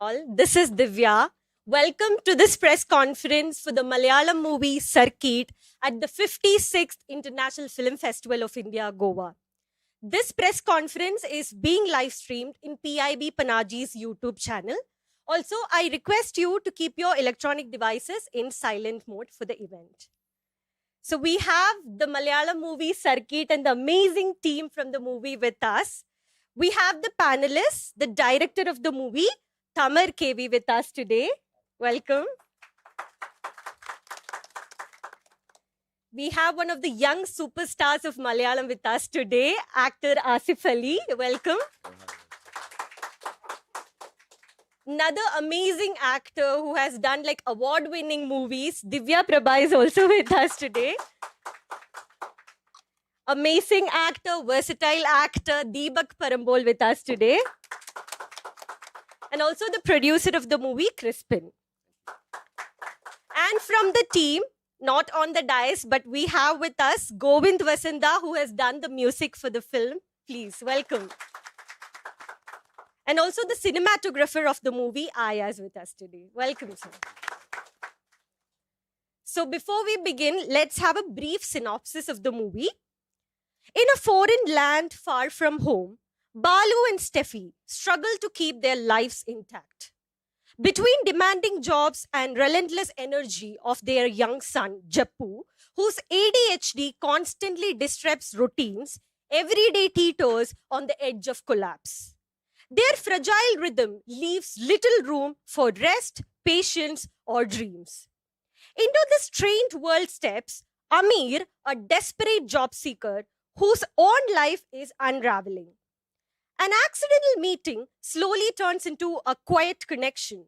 all. This is Divya. Welcome to this press conference for the Malayalam movie Sarkeet at the 56th International Film Festival of India, Goa. This press conference is being live streamed in PIB Panaji's YouTube channel. Also, I request you to keep your electronic devices in silent mode for the event. So, we have the Malayalam movie Sarkeet and the amazing team from the movie with us. We have the panelists, the director of the movie, Tamar KV, with us today. Welcome. We have one of the young superstars of Malayalam with us today, actor Asif Ali. Welcome. Another amazing actor who has done like award-winning movies, Divya Prabha, is also with us today. Amazing actor, versatile actor, Deepak Parambol with us today. And also the producer of the movie, Crispin. And from the team, not on the dais, but we have with us Govind Vasanda, who has done the music for the film. Please, welcome. And also the cinematographer of the movie, Aya, is with us today. Welcome, sir. So before we begin, let's have a brief synopsis of the movie. In a foreign land far from home, Balu and Stephy struggle to keep their lives intact. Between demanding jobs and relentless energy of their young son, Jappu, whose ADHD constantly disrupts routines, everyday teeters on the edge of collapse. Their fragile rhythm leaves little room for rest, patience, or dreams. Into this strained world steps Ameer, a desperate job seeker whose own life is unraveling. An accidental meeting slowly turns into a quiet connection.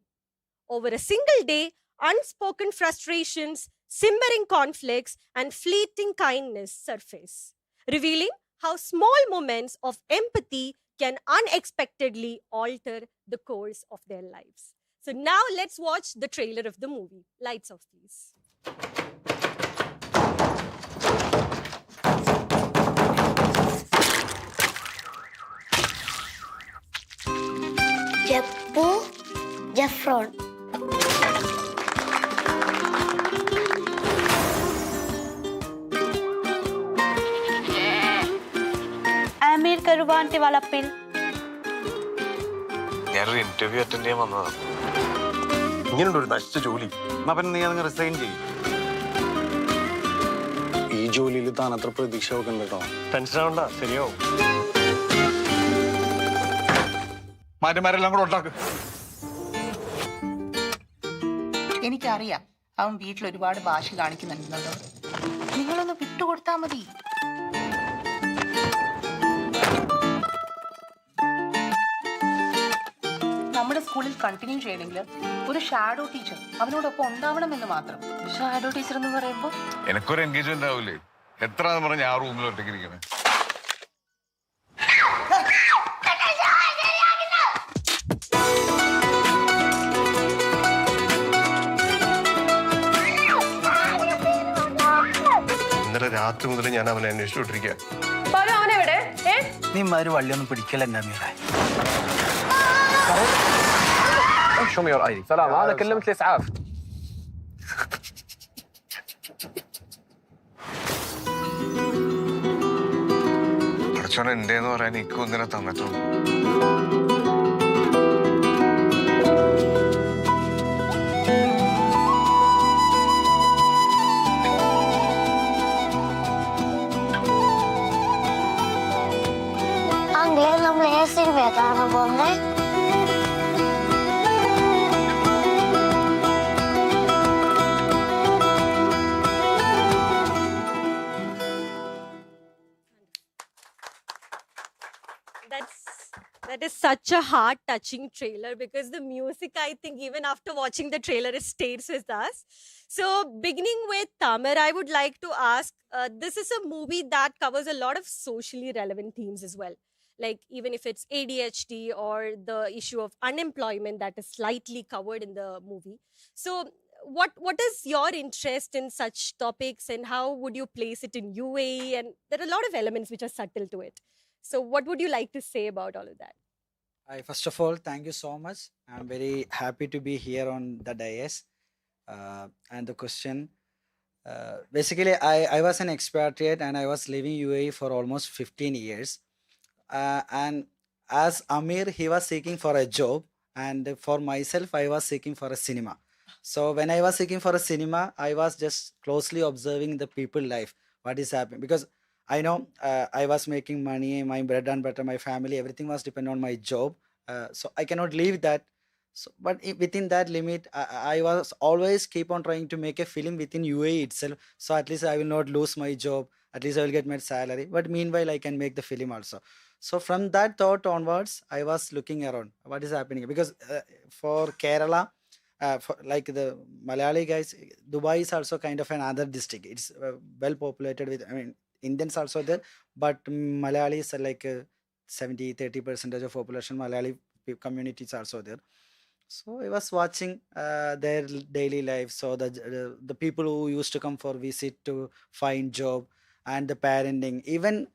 Over a single day, unspoken frustrations, simmering conflicts, and fleeting kindness surface, revealing how small moments of empathy can unexpectedly alter the course of their lives. So now let's watch the trailer of the movie. Lights off, please. Jappu, Jaffron. Ameer Karubante wala pill. ഞാനൊരു interview attend ചെയ്യാൻ വന്നതാണ്. ഇങ്ങനെയുണ്ട് ഒരു നശിച്ച ജോലി. എന്നാ പിന്നെ നീ അതങ്ങ് റിസൈൻ ചെയ്യും. ഈ ജോലിയിൽ താൻ അത്ര പ്രതീക്ഷ വെക്കണ്ട കേട്ടോ. ടെൻഷൻ ആവണ്ട, ശരിയാവും. മാറ്റന്മാരെല്ലാം കൂടെ ഉണ്ടാക്കും. എനിക്കറിയാം അവൻ വീട്ടിൽ ഒരുപാട് ഭാഷ കാണിക്കുന്നുണ്ടെന്നല്ലോ. നിങ്ങളൊന്ന് വിട്ടുകൊടുത്താ മതി. നമ്മുടെ സ്കൂളിൽ കണ്ടിന്യൂ ചെയ്യണമെങ്കിൽ ഒരു ഷാഡോ ടീച്ചർ അവനോടൊപ്പം ഉണ്ടാവണമെന്ന് മാത്രം. ഷാഡോ ടീച്ചർ എന്ന് പറയുമ്പോ എനിക്കൊരു എൻഗേജ്മെന്റ് ആവൂലേ? എത്ര പറഞ്ഞ ആ റൂമിൽ ഒറ്റയ്ക്ക് ഇരിക്കണേ. ഇന്നലെ രാത്രി മുതൽ ഞാൻ അവനെ അന്വേഷിച്ചുകൊണ്ടിരിക്കുക. നീ മാര് വള്ളിയൊന്നും പിടിക്കല എന്റെ അമീറെ. شو ميور ايدي سلام انا كلمت الاسعاف അടച്ചോനെ എന്തേന്ന് പറയാൻ എനിക്ക് ഒന്നിനെ തന്നിട്ടുള്ളൂ. Uncle, നമ്മൾ ഏത് സിനിമയാ കാണാൻ പോകുന്നേ? That is such a heart-touching trailer because the music, I think, even after watching the trailer, it stays with us. So, beginning with Tamar, I would like to ask, this is a movie that covers a lot of socially relevant themes as well. Like even if it's ADHD or the issue of unemployment that is slightly covered in the movie. So, what is your interest in such topics and how would you place it in UAE? And there are a lot of elements which are subtle to it. So what would you like to say about all of that? First of all, thank you so much. I'm very happy to be here on the dais. And the question, basically, I was an expatriate and I was living UAE for almost 15 years. And as Amir, he was seeking for a job, and for myself, I was seeking for a cinema. So when I was seeking for a cinema, I was just closely observing the people life, what is happening, because I know I was making money, my bread and butter, my family, everything was dependent on my job. So I cannot leave that. So, but within that limit, I was always keep on trying to make a film within UAE itself. So at least I will not lose my job. At least I will get my salary. But meanwhile, I can make the film also. So from that thought onwards, I was looking around what is happening, because for Kerala, for like the Malayali guys, Dubai is also kind of another district. It's well populated with, I mean, Indians also there, but Malayalis are like 70-30% of population. Malayali communities also there. So I was watching their daily life. So the people who used to come for visit to find job, and the parenting. Even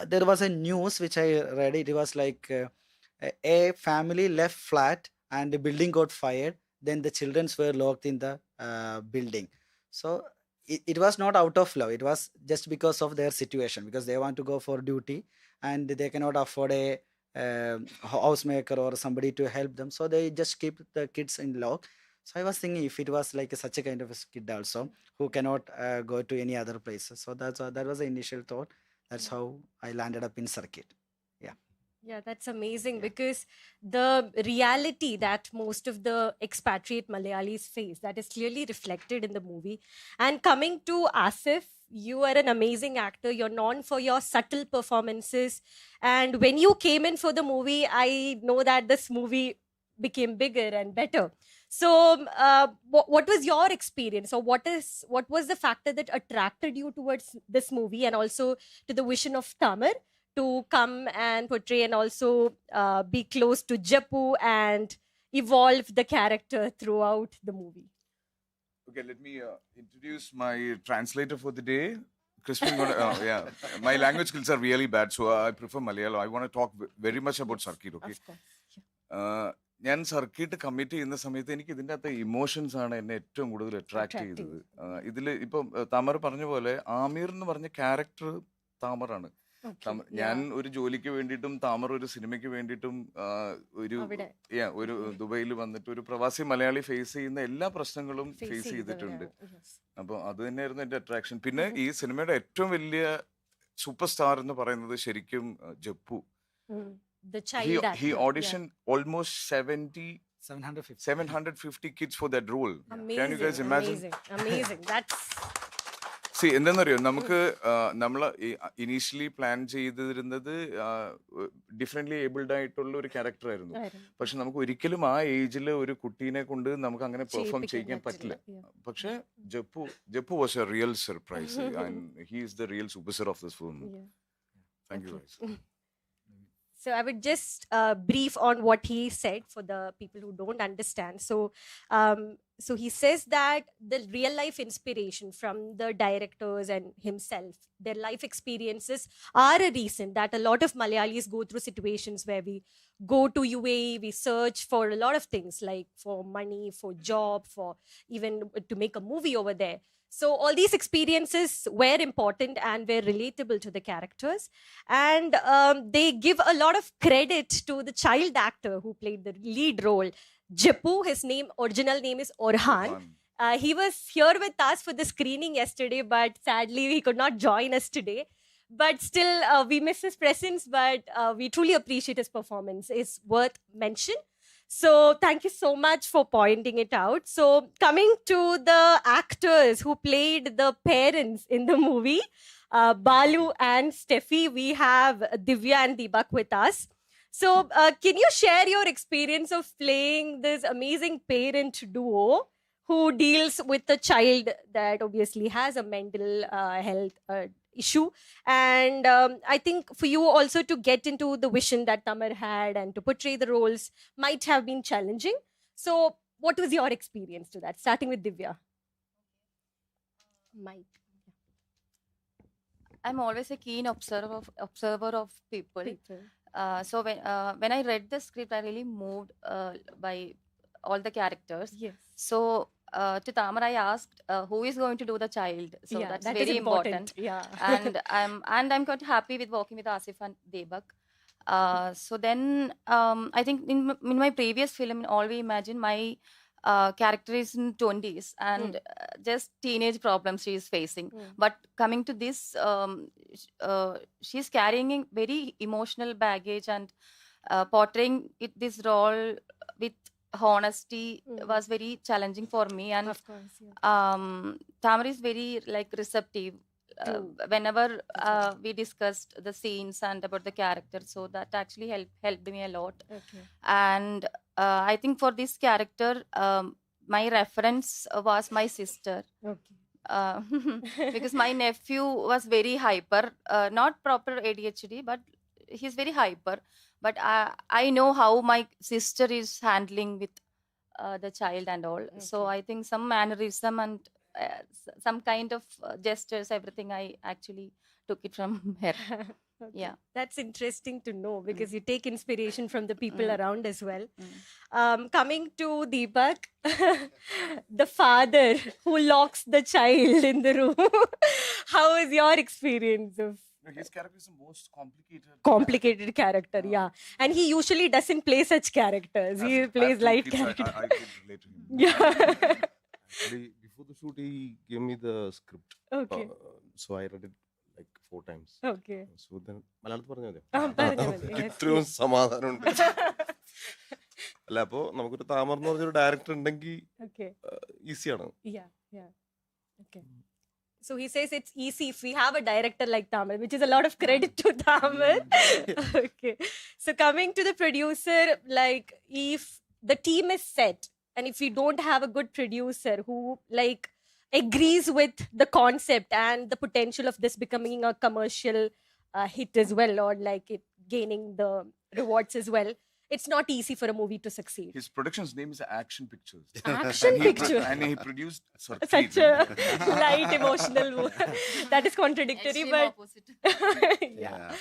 there was a news which I read. It was like a family left flat and the building got fired. Then the children were locked in the building. So it was not out of love. It was just because of their situation, because they want to go for duty and they cannot afford a housemaker or somebody to help them, so they just keep the kids in lock. So I was thinking, if it was like such a kind of a kid also who cannot go to any other places, so that was the initial thought. That's how I landed up in Sarkeet. Yeah. Yeah, that's amazing, because the reality that most of the expatriate Malayalis face, that is clearly reflected in the movie. And coming to Asif, you are an amazing actor. You're known for your subtle performances. And when you came in for the movie, I know that this movie became bigger and better. So, what was your experience, or what was the factor that attracted you towards this movie, and also to the vision of Tamar to come and portray and also be close to Jappu and evolve the character throughout the movie? Okay, let me introduce my translator for the day. Crispin, yeah, my language skills are really bad, so I prefer Malayalam. I want to talk very much about Sarkeet, okay? Of course. ഞാൻ circuit commit ചെയ്യുന്ന സമയത്ത് എനിക്ക് ഇതിൻ്റെ അകത്ത് emotions ആണ് എന്നെ ഏറ്റവും കൂടുതൽ അട്രാക്ട് ചെയ്തത്. ഇതിൽ ഇപ്പം താമർ പറഞ്ഞ പോലെ ആമീർ എന്ന് പറഞ്ഞ ക്യാരക്ടർ താമറാണ്. ഞാൻ ഒരു ജോലിക്ക് വേണ്ടിയിട്ടും താമർ ഒരു സിനിമയ്ക്ക് വേണ്ടിയിട്ടും ഒരു ദുബൈയിൽ വന്നിട്ട് ഒരു പ്രവാസി മലയാളി ഫേസ് ചെയ്യുന്ന എല്ലാ പ്രശ്നങ്ങളും ഫേസ് ചെയ്തിട്ടുണ്ട്. അപ്പോൾ അത് തന്നെയായിരുന്നു എൻ്റെ അട്രാക്ഷൻ. പിന്നെ ഈ സിനിമയുടെ ഏറ്റവും വലിയ സൂപ്പർ സ്റ്റാർ എന്ന് പറയുന്നത് ശരിക്കും Japu. He auditioned almost 750 kids for that role. Amazing, Can you guys imagine? Amazing. That's എന്താണെന്നറിയോ, നമുക്ക് നമ്മൾ ഇനീഷ്യലി പ്ലാൻ ചെയ്തിരുന്നത് ഡിഫറെന്റ്ലി ഏബിൾഡ് ആയിട്ടുള്ള ഒരു ക്യാരക്ടർ ആയിരുന്നു. പക്ഷെ നമുക്ക് ഒരിക്കലും ആ ഏജിൽ ഒരു കുട്ടീനെ കൊണ്ട് നമുക്ക് അങ്ങനെ പെർഫോം ചെയ്യാൻ പറ്റില്ല. പക്ഷെ Jappu was a real surprise and he is the real super star of this film. Thank you guys. So I would just brief on what he said for the people who don't understand. So he says that the real life inspiration from the directors and himself, their life experiences are a reason that a lot of Malayalis go through situations where we go to UAE, we search for a lot of things like for money, for job, for even to make a movie over there. So all these experiences were important and were relatable to the characters. And they give a lot of credit to the child actor who played the lead role, Jappu. His original name is Orhan. He was here with us for the screening yesterday, but sadly he could not join us today. But still, we miss his presence, but we truly appreciate his performance. It's worth mention. So thank you so much for pointing it out. So coming to the actors who played the parents in the movie, Balu and Stephy, we have Divya and Deepak with us. So can you share your experience of playing this amazing parent duo who deals with a child that obviously has a mental health issue? And I think for you also to get into the vision that Tamar had and to portray the roles might have been challenging. So what was your experience to that? Starting with Divya. Mike. I'm always a keen observer of people. So when I read the script, I really moved by all the characters. Yes. So to Tamar, I asked who is going to do the child. So Yeah, that's that is very important. Yeah. And I'm quite happy with working with Asif and Debak. So then I think in my previous film, in All We Imagine, my character is in 20s and just teenage problems she is facing. But coming to this, she's carrying a very emotional baggage and portraying this role with honesty was very challenging for me. And Of course. Yeah. Tamar is very like receptive whenever we discussed the scenes and about the character, so that actually helped me a lot. Okay. And I think for this character, my reference was my sister. Okay. Because my nephew was very hyper, not proper ADHD, but he's very hyper. But I know how my sister is handling with the child and all. So I think some mannerism and some kind of gestures, everything I actually took it from her. Okay. Yeah. That's interesting to know because you take inspiration from the people around as well. Coming to Deepak, the father who locks the child in the room. How is your experience of His character is the most complicated character? Yeah. And he usually doesn't play such characters. He plays light characters. I can relate to him. Yeah. Actually, before the shoot, he gave me the script. Okay. So I read it like 4 times. Okay. So then, മലയാളത്തിൽ പറഞ്ഞാൽ മതിയോ? പറഞ്ഞാൽ മതി. Yes, ഇത്രയും സമാധാനമുണ്ട്. അല്ല അപ്പോ നമുക്കൊരു താമർ എന്ന് പറഞ്ഞൊരു ഡയറക്ടർ ഉണ്ടെങ്കിൽ Okay. ഈസിയാണ്. Yeah. Okay. So he says it's easy if we have a director like Tamil, which is a lot of credit to Tamil. Okay. So coming to the producer, like if the team is set and if we don't have a good producer who like agrees with the concept and the potential of this becoming a commercial hit as well, or like it gaining the rewards as well, it's not easy for a movie to succeed. His production's name is Action Pictures. Action Picture. And he produced Sarkeet. Such a light emotional that is contradictory, but yeah.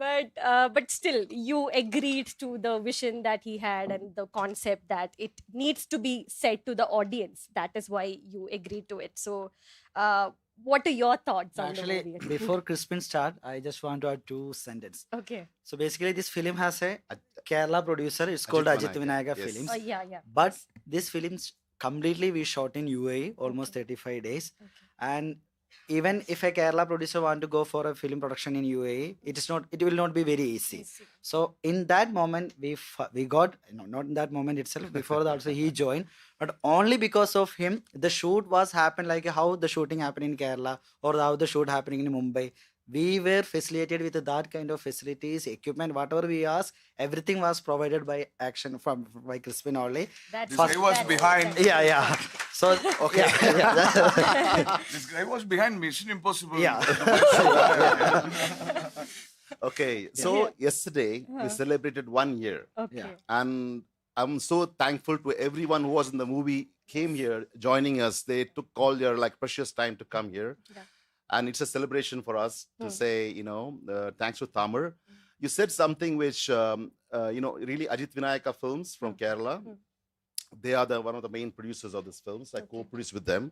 But still you agreed to the vision that he had and the concept that it needs to be said to the audience. That is why you agreed to it. So what are your thoughts on Actually, the movie? before Crispin start, I just want to add 2 sentences. Okay. So basically, this film has a Kerala producer. It's called Ajit Vinayaka Yes. Films. Yeah. But this film completely we shot in UAE, almost 35 days. And even if a Kerala producer want to go for a film production in UAE, it will not be very easy. So in that moment, we got, not in that moment itself, before that also he joined, but only because of him, the shoot was happened like how the shooting happened in Kerala or how the shoot happening in Mumbai. We were facilitated with that kind of facilities, equipment, whatever we asked, everything was provided by action by Crispin only. That's This guy was behind. Yeah. So Okay. yeah. This guy was behind Mission Impossible. Yeah. Okay, so yesterday we celebrated 1 year. okay. And I'm so thankful to everyone who was in the movie, came here, joining us. They took all their like precious time to come here. Yeah. And it's a celebration for us to say, thanks to Tamar. You said something which, really Ajit Vinayaka Films from Kerala. They are one of the main producers of this films. I co-produced with them.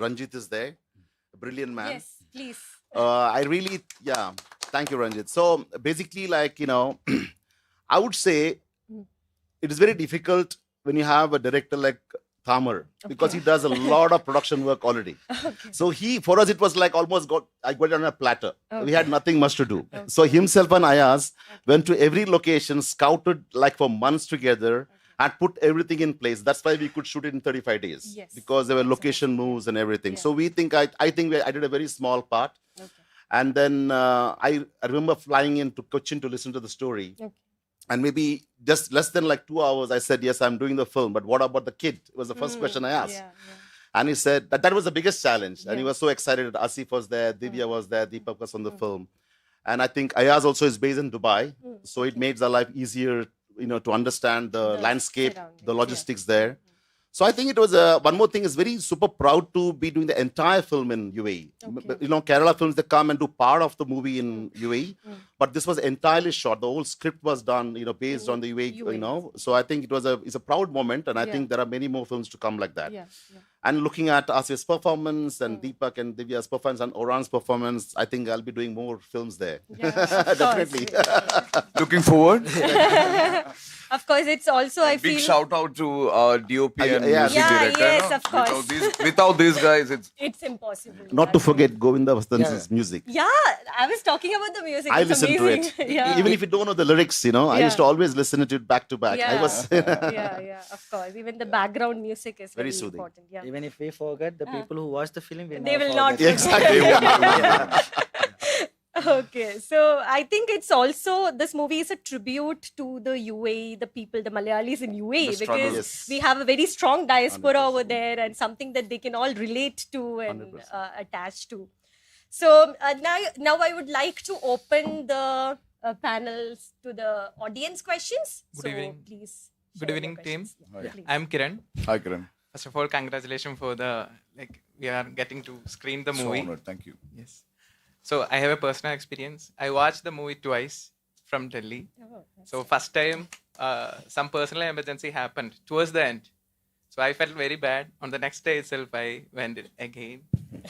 Ranjit is there, a brilliant man. Yes, please. Thank you, Ranjit. So basically, like, I would say it is very difficult when you have a director like Tamar because he does a lot of production work already. So for us, it was like almost I got it on a platter. We had nothing much to do. So himself and Ayaz went to every location, scouted like for months together, and put everything in place. That's why we could shoot it in 35 days. Yes. Because there were location moves and everything. So we think I did a very small part. And then I remember flying into Cochin to listen to the story. And maybe just less than like 2 hours, I said, yes, I'm doing the film. But what about the kid? It was the first question I asked. And he said that was the biggest challenge. And he was so excited. Asif was there, Divya was there, Deepak was on the film. And I think Ayaz also is based in Dubai. So it made the life easier, to understand the landscape, the logistics there. So I think it was one more thing is very super proud to be doing the entire film in UAE. Okay. Kerala films, they come and do part of the movie in UAE, but this was entirely shot. The whole script was done, based on the UAE. So I think it's a proud moment, and I think there are many more films to come like that. Yeah. And looking at Asif's performance and Deepak and Divya's performance and Oran's performance, I think I'll be doing more films there. Definitely. Looking forward. Of course, it's also, I Big feel... shout out to our DOP and yeah. music Yeah, director. yes, no? of course. Without these guys, It's impossible. Not to forget Govinda Vastan's music. Yeah, I was talking about the music. I It's listen to amazing. it. Yeah. Even if you don't know the lyrics, I used to always listen to it back to back. Yeah. I was yeah, of course. Even the background music is Very very soothing. important. Yeah. Even if we forget, the people who watch the film will They never will not forget. exactly. Okay, so I think it's also, this movie is a tribute to the UAE, the people, the Malayalis in UAE, The struggle. because Yes. we have a very strong diaspora 100%. over there and something that they can all relate to and 100%. attach to. So now I would like to open the panels to the audience questions. Good So evening. please. Good share your evening, team. questions. Yeah, please. I'm Kiran. Hi, Kiran. First of all, congratulations for we are getting to screen the So movie. honored. Thank you. Yes. So I have a personal experience. I watched the movie twice from Delhi. Oh, that's So first time, some personal emergency happened towards the end. So I felt very bad. On the next day itself, I went again.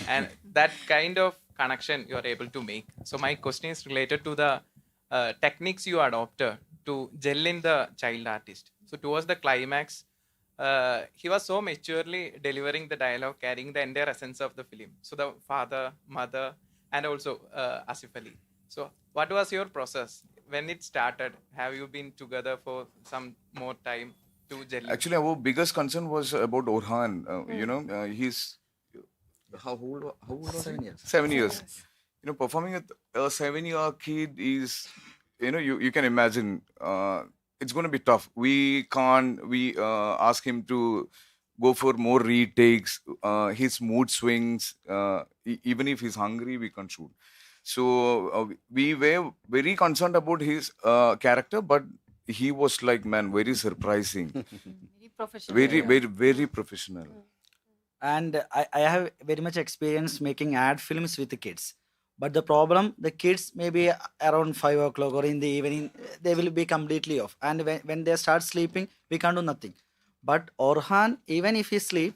And that kind of connection you are able to make. So my question is related to the techniques you adopted to gel in the child artist. So towards the climax, he was so maturely delivering the dialogue, carrying the entire essence of the film. So the father, mother, and also Asif Ali. So what was your process when it started? Have you been together for some more time to gel? Actually, our biggest concern was about Orhan. He's how old was 7 he? years. 7 years. Performing with a 7-year kid is, you can imagine. It's going to be tough. We ask him to go for more retakes. His mood swings. Even if he's hungry, we can't shoot. So we were very concerned about his character, but he was like, man, very surprising. Very professional. Very professional. And I have very much experience making ad films with the kids. But the problem, the kids maybe around 5 o'clock or in the evening, they will be completely off. And when they start sleeping, we can't do nothing. But Orhan, even if he sleep,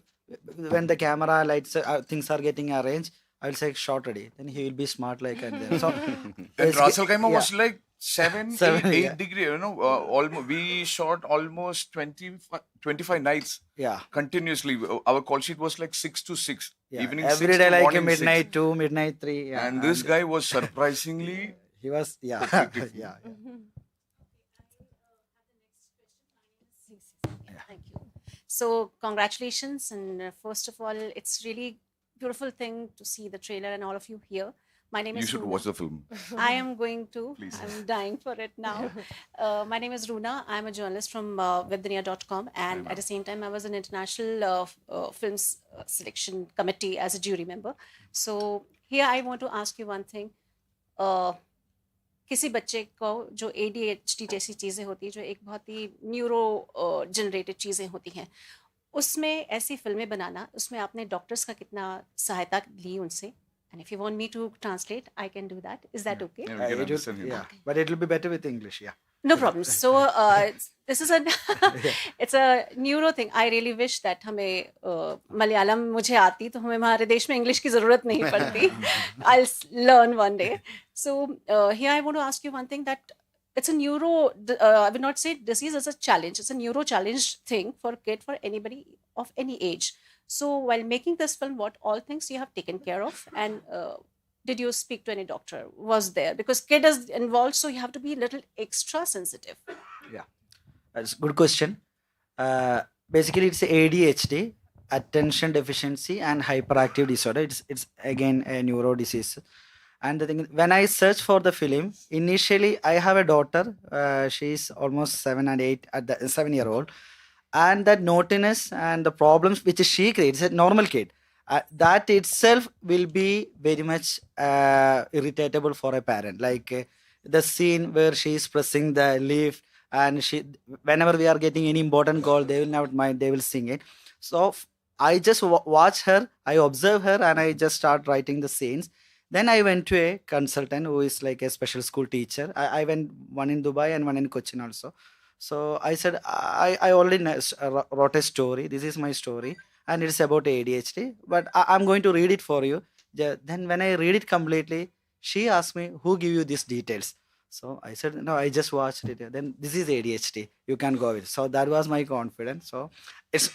when the camera lights, things are getting arranged, I will say shot ready. Then he will be smart like that. So, And Russell Kaima was like 7, 8 yeah. degree. Almost we shot almost 25 nights yeah. continuously. Our call sheet was like 6 to 6. Yeah. Evening Every 6 day to like morning midnight 6. 2, midnight 3. Yeah. And this guy was surprisingly. He was, yeah. Completely. yeah. Thank you. So congratulations, and first of all, it's really beautiful thing to see the trailer and all of you here. My name You is should Runa. watch the film. I am going to. Please. I'm dying for it now. My name is Runa. I'm a journalist from webdunia.com, and at the same time, I was an international films selection committee as a jury member. So here, I want to ask you one thing. किसी बच्चे को जो ADHD जैसी चीज़ें होती हैं, जो एक बहुत ही न्यूरो जनरेटेड चीज़ें होती हैं, उसमें ऐसी फिल्में बनाना, उसमें आपने डॉक्टर्स का कितना सहायता ली उनसे? And if you want me to translate, I can do that. Is that okay? Yeah, we can understand him. Yeah. But it will be better with English, yeah. No problem. So this is it's a neuro thing. I really wish that हमें मलयालम मुझे आती तो हमें हमारे देश में English की ज़रूरत नहीं पड़ती. I'll learn one day. So here I want to ask you one thing, that it's a neuro, I would not say disease as a challenge. It's a neuro challenge thing for a kid, for anybody of any age. So while making this film, what all things you have taken care of, and did you speak to any doctor? Was there? Because kid is involved, so you have to be a little extra sensitive. Yeah, that's a good question. Basically, it's ADHD, attention deficiency and hyperactive disorder. It's again a neuro disease. And the thing is, when I searched for the film, initially I have a daughter. She's almost 7 and 8 at the 7-year-old, and that naughtiness and the problems which she creates, a normal kid. That itself will be very much irritable for a parent. Like the scene where she is pressing the leaf, and whenever we are getting any important call, they will not mind, they will sing it. So I just watch her, I observe her, and I just start writing the scenes. Then I went to a consultant who is like a special school teacher. I went one in Dubai and one in Cochin also. So I said, I already wrote a story. This is my story, and it's about ADHD. But I'm going to read it for you. Then when I read it completely, she asked me, "Who give you these details?" So I said, "No, I just watched it." Then this is ADHD. You can go with. So that was my confidence. So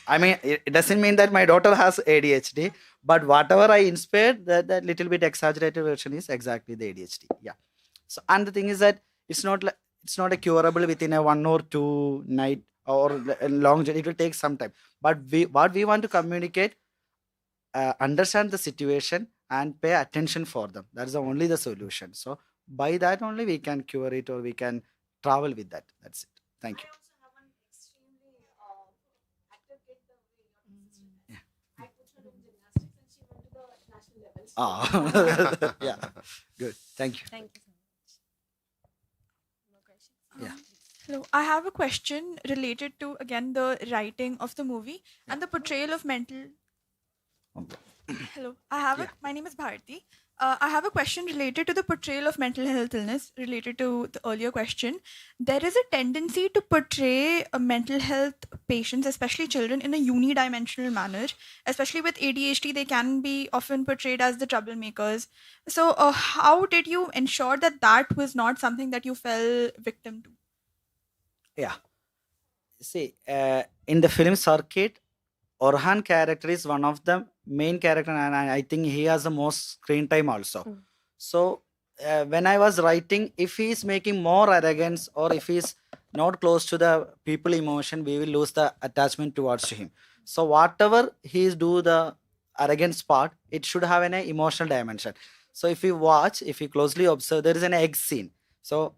I mean, it doesn't mean that my daughter has ADHD, but whatever I inspired, that little bit exaggerated version is exactly the ADHD. Yeah. So, and the thing is that it's not like, it's not a curable within a 1 or 2 night or a long journey. It will take some time. But what we want to communicate, understand the situation and pay attention for them. That is only the solution. So by that only we can cure it, or we can travel with that. That's it. Thank you. Ah, yeah, good. Thank you. Thank you so much. More questions? Yeah. Hello, I have a question related to again the writing of the movie and the portrayal of mental. Hello, my name is Bharti. I have a question related to the portrayal of mental health illness, related to the earlier question. There is a tendency to portray mental health patients, especially children, in a unidimensional manner. Especially with ADHD, they can be often portrayed as the troublemakers. So, how did you ensure that that was not something that you fell victim to? Yeah. See, in the film Sarkeet, Orhan character is one of the main character, and I think he has the most screen time also. So when I was writing, if he is making more arrogance, or if he is not close to the people emotion, we will lose the attachment towards him. So whatever he is do the arrogance part, it should have an emotional dimension. So if you watch, if you closely observe, there is an egg scene. So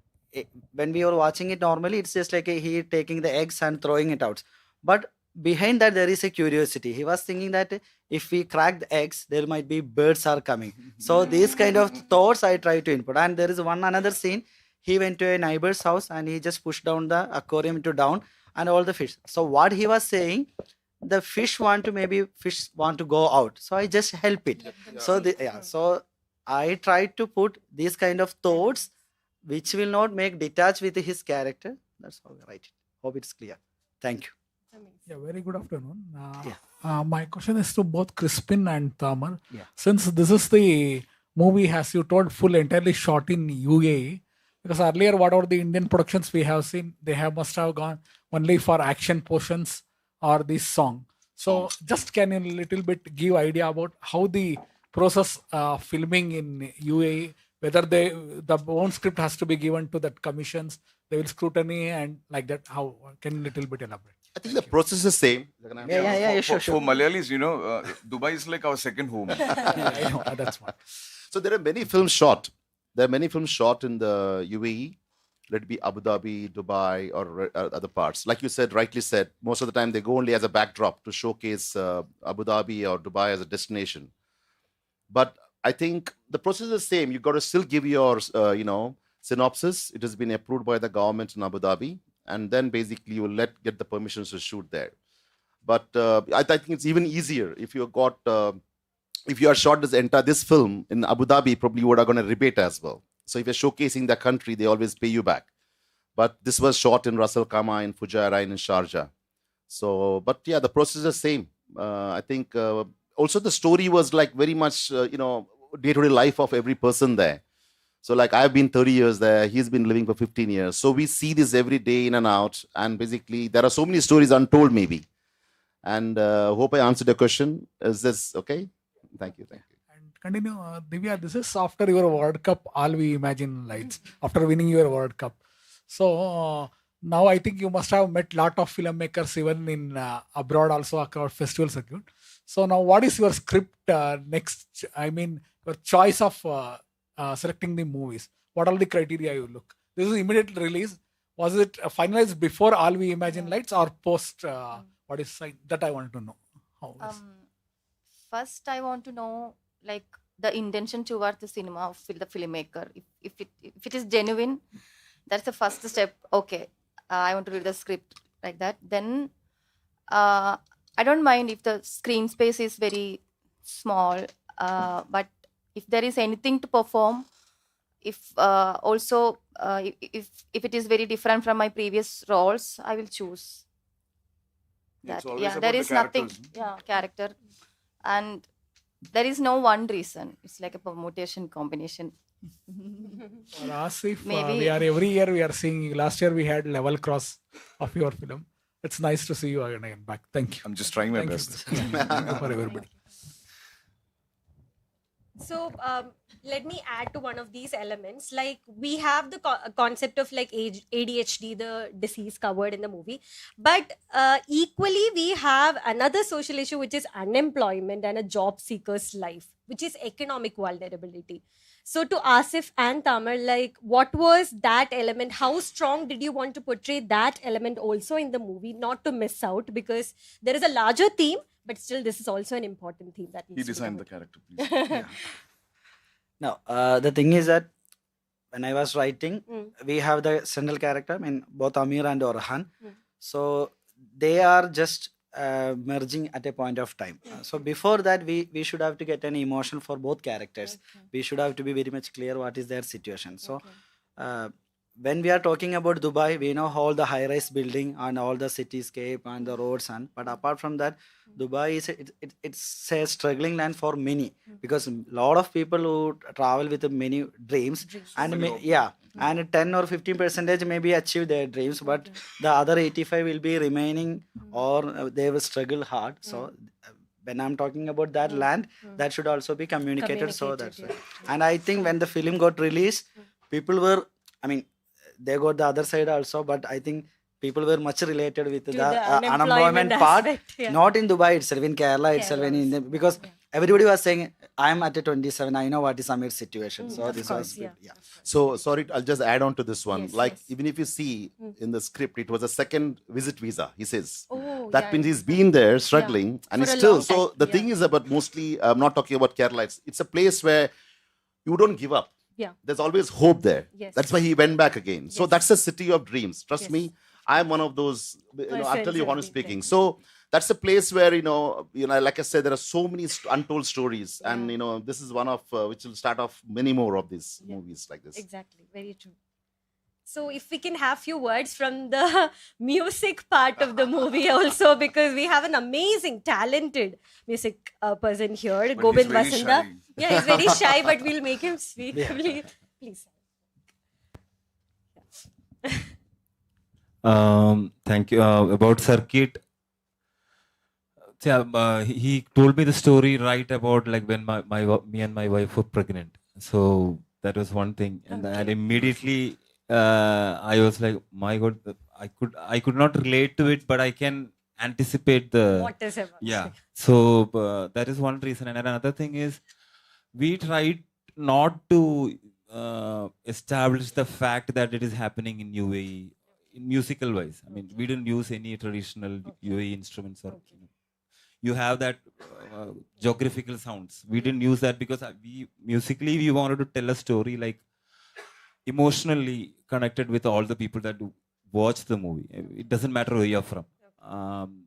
when we are watching it normally, it's just like he taking the eggs and throwing it out. But behind that there is a curiosity. He was thinking that if we crack the eggs, there might be birds are coming. So these kind of thoughts I try to input. And there is one another scene. He went to a neighbor's house and he just pushed down the aquarium to down and all the fish. So what he was saying, the fish want to go out. So I just help it. So so I try to put these kind of thoughts which will not make detached with his character. That's how I write it. Hope it's clear. Thank you. Yeah, very good afternoon. My question is to both Crispin and Tamar. Yeah. Since this is the movie, as you told, entirely shot in UAE, because earlier, whatever the Indian productions we have seen, must have gone only for action portions or this song. So, just can you a little bit give idea about how the process filming in UAE, whether the own script has to be given to that commissions, they will scrutiny and like that. How can you little bit elaborate? I think the process is same. Sure. For Malayalis, Dubai is like our second home. I know, that's one. So there are many films shot. There are many films shot in the UAE. Let it be Abu Dhabi, Dubai, or other parts. Like you said, rightly said, most of the time they go only as a backdrop to showcase Abu Dhabi or Dubai as a destination. But I think the process is the same. You got to still give your, synopsis. It has been approved by the government in Abu Dhabi, and then basically you will get the permissions to shoot there. But I think it's even easier if you got if you are shot this film in Abu Dhabi, probably you are going to rebate as well. So if you're showcasing the country, they always pay you back. But this was shot in Ras Al Khaimah, in Fujairah, in Sharjah. So, but yeah, the process is the same. I think also the story was like very much, day-to-day life of every person there. So like I've been 30 years there, he's been living for 15 years. So we see this every day in and out. And basically there are so many stories untold maybe. And hope I answered your question. Is this okay? Thank you. And continue, Divya, this is after your World Cup, All We Imagine Lights, after winning your World Cup. So now I think you must have met lot of filmmakers even in abroad also across festival circuit. So now what is your script next? I mean, your choice of selecting the movies. What are the criteria you look? This is immediate release. Was it finalized before All We Imagine Lights or post? What is that I want to know? How is First, I want to know like the intention towards the cinema of the filmmaker. If it is genuine, that's the first step. Okay, I want to read the script like that. Then I don't mind if the screen space is very small, but if there is anything to perform, if also if it is very different from my previous roles, I will choose that. It's always Yeah, about there the is nothing. characters. Yeah, character, and there is no one reason. It's like a permutation combination. Asif, Maybe. we are every year we are seeing you. Last year we had level cross of your film. It's nice to see you again back. Thank you. I'm just trying my Thank you. best. Thank you for everybody. So let me add to one of these elements. Like we have the concept of like ADHD, the disease covered in the movie, but equally we have another social issue which is unemployment and a job seeker's life, which is economic vulnerability. So to Asif and Tamar, like what was that element? How strong did you want to portray that element also in the movie, not to miss out? Because there is a larger theme, but still this is also an important theme that He needs to be designed the covered. character, please. Now, the thing is that when I was writing, Mm. we have the central character, I mean, both Ameer and Orhan. Mm. So they are just merging at a point of time. So before that, we should have to get an emotion for both characters. Okay. We should have to be very much clear what is their situation. So Okay. when we are talking about Dubai, we know all the high-rise building and all the cityscape and the roads, but apart from that, Dubai is it's a struggling land for many, because a lot of people who travel with many dreams, and and 10 or 15% maybe achieve their dreams, but the other 85 will be remaining, or they will struggle hard. So when I'm talking about that land, that should also be communicated. So that's Communicated, right. And I think when the film got released, people were, I mean, they got the other side also, but I think people were much related with the unemployment part, aspect, yeah. not in Dubai itself, in Kerala itself, and in the, because everybody was saying, I'm at a 27, I know what is Ameer's situation. So Of this course, was, yeah. So sorry, I'll just add on to this one. Yes, like yes. even if you see in the script, it was a second visit visa. He says Oh, that yeah, means yeah. he's been there struggling, and For he's a still. long So time, the yeah. thing is about mostly. I'm not talking about Kerala. It's a place where you don't give up. Yeah. There's always hope there. Yes. That's why he went back again. So Yes. that's a city of dreams. Trust Yes. me, I'm one of those. I'll tell Persons you who have honest been speaking. there. So that's a place where like I said, there are so many untold stories, and this is one of which will start off many more of these movies like this. Exactly, very true. So if we can have few words from the music part of the movie also, because we have an amazing, talented music person here, But Gobind he's very Vasanta. shy. Yeah, he's very shy, but we'll make him speak. Please. Thank you. About Sarkeet, he told me the story right about like when me and my wife were pregnant. So that was one thing, and immediately I was like, my God, I could not relate to it, but I can anticipate the What is it? yeah. So that is one reason, and another thing is we tried not to establish the fact that it is happening in UAE in musical wise. I mean, we didn't use any traditional UAE instruments or you have that geographical sounds. We didn't use that because we musically we wanted to tell a story like emotionally connected with all the people that do watch the movie. It doesn't matter where you're from.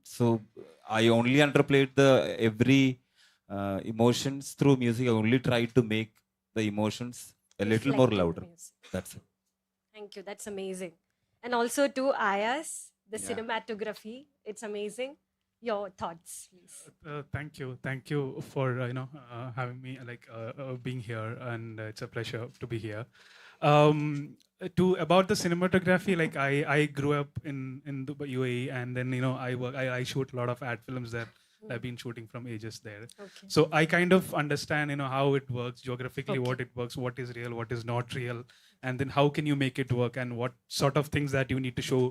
So I only underplayed the every emotions through music. I only tried to make the emotions a little more Reflecting louder. music. That's it. Thank you. That's amazing. And also to Ayas, the Yeah. cinematography. It's amazing. Your thoughts, please. Thank you for having me, being here, and it's a pleasure to be here. About the cinematography, like I grew up in Dubai, UAE, and then I shoot a lot of ad films there. I've been shooting from ages there. Okay. So I kind of understand how it works geographically, Okay. what it works, what is real, what is not real, and then how can you make it work, and what sort of things that you need to show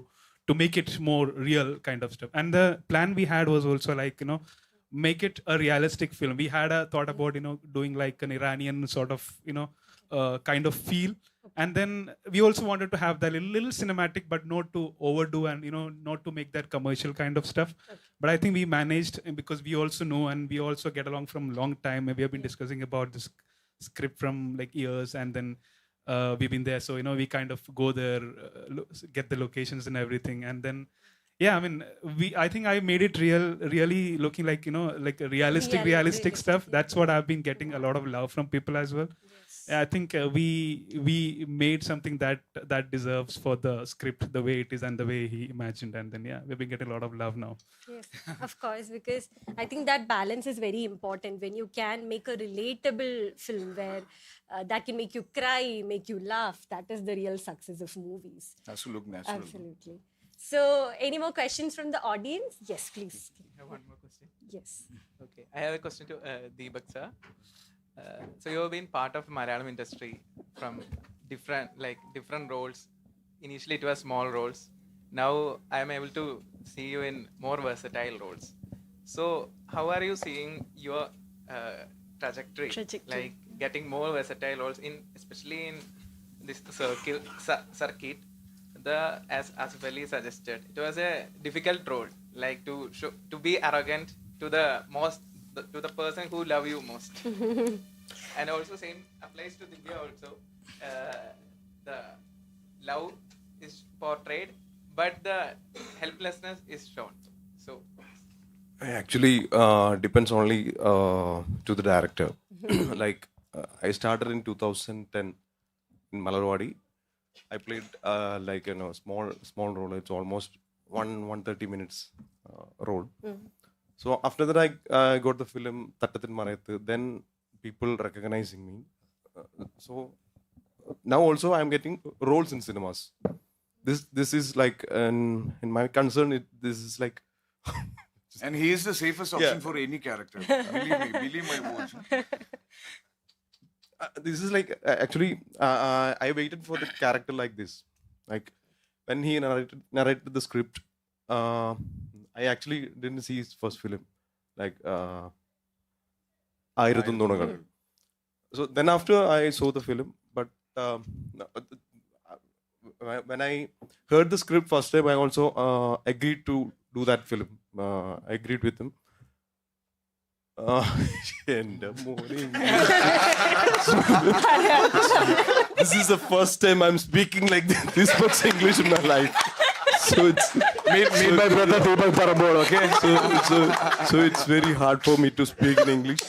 to make it more real kind of stuff. And the plan we had was also make it a realistic film. We had a thought about doing like an Iranian sort of kind of feel, and then we also wanted to have that little cinematic, but not to overdo and not to make that commercial kind of stuff. But I think we managed, because we also know and we also get along from long time. We have been discussing about this script from like years, and then we've been there, so we kind of go there, get the locations and everything, and then yeah, I mean, I think I made it really looking like, like a realistic stuff. That's what I've been getting a lot of love from people as well. Yeah, I think we made something that deserves for the script the way it is and the way he imagined, and then yeah, we've been getting a lot of love now. Yes, of course, because I think that balance is very important when you can make a relatable film where that can make you cry, make you laugh. That is the real success of movies. Has to look natural. Absolutely. So, any more questions from the audience? Yes, please. I have one more question. Yes. Okay, I have a question to Deepak sir. So you have been part of Malayalam industry from different roles. Initially, it was small roles. Now I am able to see you in more versatile roles. So how are you seeing your trajectory? Like getting more versatile roles especially in this Sarkeet. As Bali suggested, it was a difficult role, like to be arrogant to the person who love you most. And also same applies to Divya also. The love is portrayed, but the helplessness is shown. So actually depends only to the director. Like I started in 2010 in Malarwadi. I played small role. It's almost 130 minutes role. So after that I got the film Tattathin Marayathu. Then people recognizing me. So now also I'm getting roles in cinemas. This is like in my concern. This is like. And he is the safest option for any character. Believe my words. This is like actually I waited for the character like this. Like when he narrated the script, I actually didn't see his first film, like Ayirathum Thunagal. So then after I saw the film, but when I heard the script first time, I also agreed to do that film. I agreed with him. This is the first time I'm speaking like this much English in my life. So it's Meet my brother Deepak Parambol, okay? So it's very hard for me to speak in English.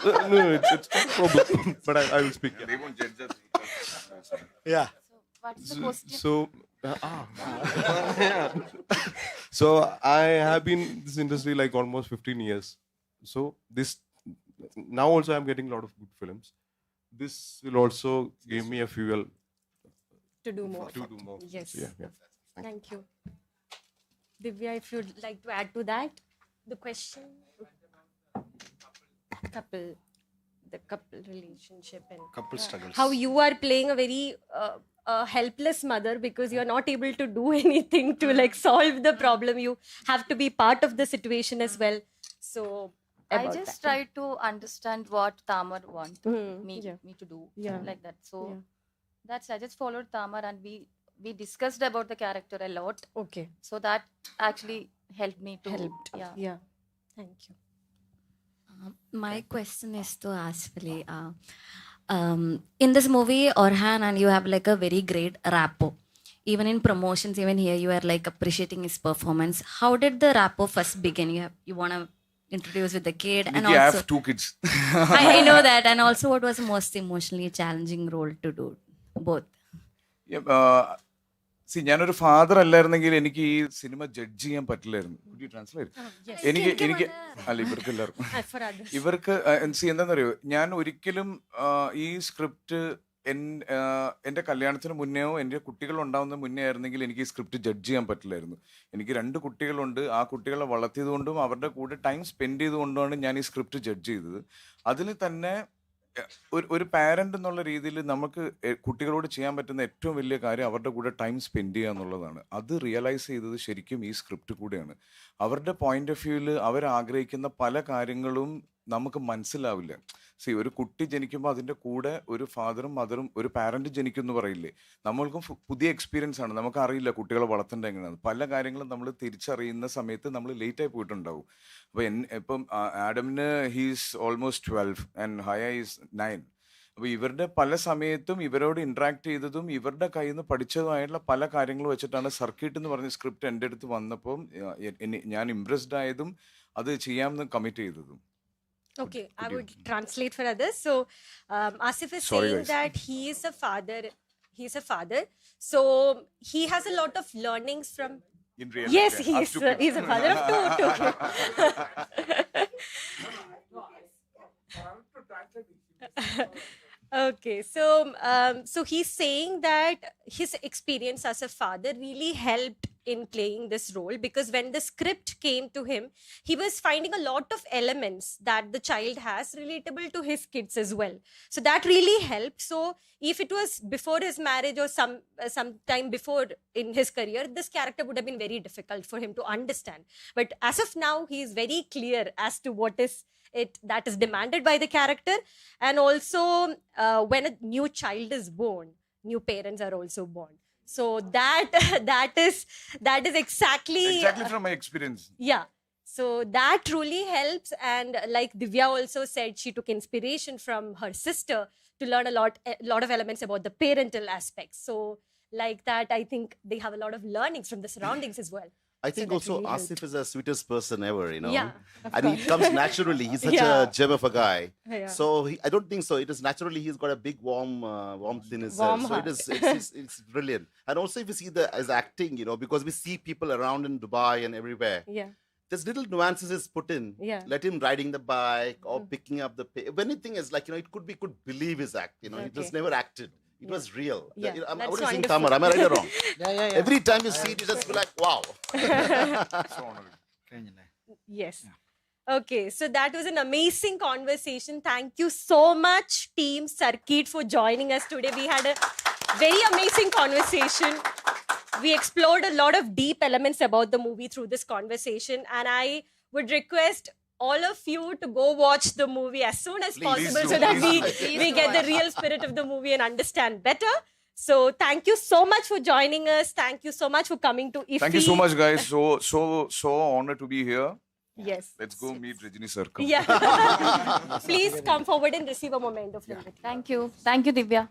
No, it's not a problem. But I will speak. They won't judge us. Yeah. What's the question? So I have been in this industry like almost 15 years. So now also I'm getting a lot of good films. This will also give me a fuel To do more. Yes. Yeah. Thank you. Divya, if you'd like to add to that, the question. The couple relationship and Couple struggles. how you are playing a very helpless mother because you are not able to do anything to like solve the problem. You have to be part of the situation as well. So I just tried to understand what Tamar wanted me to do, like that. So that's I just followed Tamar, and we discussed about the character a lot. Okay. So that actually helped me to Yeah. Thank you. My question is to Ashley. In this movie, Orhan and you have like a very great rapport. Even in promotions, even here, you are like appreciating his performance. How did the rapport first begin? You want to introduce with the kid, and also I have 2 kids. I know that. And also, what was the most emotionally challenging role to do? Both. ഞാനൊരു father അല്ലായിരുന്നെങ്കിൽ എനിക്ക് ഈ cinema judge ചെയ്യാൻ പറ്റില്ലായിരുന്നു. എനിക്ക് അല്ല ഇവർക്ക് എല്ലാവർക്കും ഇവർക്ക് എന്താണെന്നറിയോ, ഞാൻ ഒരിക്കലും ഈ സ്ക്രിപ്റ്റ് എൻ്റെ കല്യാണത്തിന് മുന്നെയോ എൻ്റെ കുട്ടികൾ ഉണ്ടാവുന്ന മുന്നേ ആയിരുന്നെങ്കിൽ എനിക്ക് ഈ സ്ക്രിപ്റ്റ് ജഡ്ജ് ചെയ്യാൻ പറ്റില്ലായിരുന്നു. എനിക്ക് 2 കുട്ടികളുണ്ട്. ആ കുട്ടികളെ വളർത്തിയതുകൊണ്ടും അവരുടെ കൂടെ ടൈം സ്പെൻഡ് ചെയ്തുകൊണ്ടാണ് ഞാൻ ഈ സ്ക്രിപ്റ്റ് ജഡ്ജ് ചെയ്തത്. അതിൽ തന്നെ ഒരു പാരന്റ് എന്നുള്ള രീതിയിൽ നമുക്ക് കുട്ടികളോട് ചെയ്യാൻ പറ്റുന്ന ഏറ്റവും വലിയ കാര്യം അവരുടെ കൂടെ ടൈം സ്പെൻഡ് ചെയ്യുക എന്നുള്ളതാണ്. അത് റിയലൈസ് ചെയ്തത് ശരിക്കും ഈ സ്ക്രിപ്റ്റ് കൂടെയാണ്. അവരുടെ പോയിന്റ് ഓഫ് വ്യൂവിൽ അവർ ആഗ്രഹിക്കുന്ന പല കാര്യങ്ങളും നമുക്ക് മനസ്സിലാവില്ല. ഒരു കുട്ടി ജനിക്കുമ്പോൾ അതിൻ്റെ കൂടെ ഒരു ഫാദറും മദറും ഒരു പാരന്റ് ജനിക്കും എന്ന് പറയില്ലേ, നമ്മൾക്കും പുതിയ എക്സ്പീരിയൻസ് ആണ്. നമുക്ക് അറിയില്ല കുട്ടികളെ വളർത്തേണ്ട എങ്ങനെയാണ്. പല കാര്യങ്ങളും നമ്മൾ തിരിച്ചറിയുന്ന സമയത്ത് നമ്മൾ ലേറ്റായി പോയിട്ടുണ്ടാവും. അപ്പോൾ ഇപ്പം ആഡമിന് he's almost 12 and Haya is 9. അപ്പോൾ ഇവരുടെ പല സമയത്തും ഇവരോട് ഇന്ററാക്ട് ചെയ്തതും ഇവരുടെ കയ്യിൽ നിന്ന് പഠിച്ചതുമായിട്ടുള്ള പല കാര്യങ്ങൾ വെച്ചിട്ടാണ് സർക്കീട്ട് എന്ന് പറഞ്ഞ സ്ക്രിപ്റ്റ് എൻ്റെ അടുത്ത് വന്നപ്പം ഞാൻ ഇംപ്രസ്ഡ് ആയതും അത് ചെയ്യാമെന്ന് കമ്മിറ്റ് ചെയ്തതും. Okay, I would translate for others. So, Asif is Sorry, saying guys. that he is a father. He's a father. So, he has a lot of learnings from. In reality, Yes, he's a father of two kids. Okay, so he's saying that his experience as a father really helped in playing this role, because when the script came to him, he was finding a lot of elements that the child has relatable to his kids as well. So that really helped. So if it was before his marriage or some time before in his career, this character would have been very difficult for him to understand. But as of now, he is very clear as to what is it that is demanded by the character. And also when a new child is born, new parents are also born. So that is exactly from my experience. Yeah. So that truly helps. And like Divya also said, she took inspiration from her sister to learn a lot of elements about the parental aspects. So like that, I think they have a lot of learnings from the surroundings as well. I think that also really Asif helped. is the sweetest person ever, you know. Yeah, of and it comes naturally. He's such a gem of a guy. Yeah. So I don't think so. It is naturally he's got a big warmth in his Warm so heart. it's brilliant. And also if you see his acting, you know, because we see people around in Dubai and everywhere. Yeah. There's little nuances is put in. Yeah. Let him riding the bike or picking up the if anything is like, you know, it could be could believe his act. You know, he just never acted. It was real. Yeah, You know, that's what do you think, wonderful. Tamar? Am I right or wrong? Yeah. Every time you see it, you just be like, wow. Yes. Okay, so that was an amazing conversation. Thank you so much, Team Sarkeet, for joining us today. We had a very amazing conversation. We explored a lot of deep elements about the movie through this conversation, and I would request all of you to go watch the movie as soon as possible so that we get the real spirit of the movie and understand better. So thank you so much for joining us. Thank you so much for coming to IFFI. Thank you so much, guys. So honored to be here. Yes. Let's go meet Rajini sir. Yeah. Please come forward and receive a moment of invitation. Thank you. Thank you, Divya.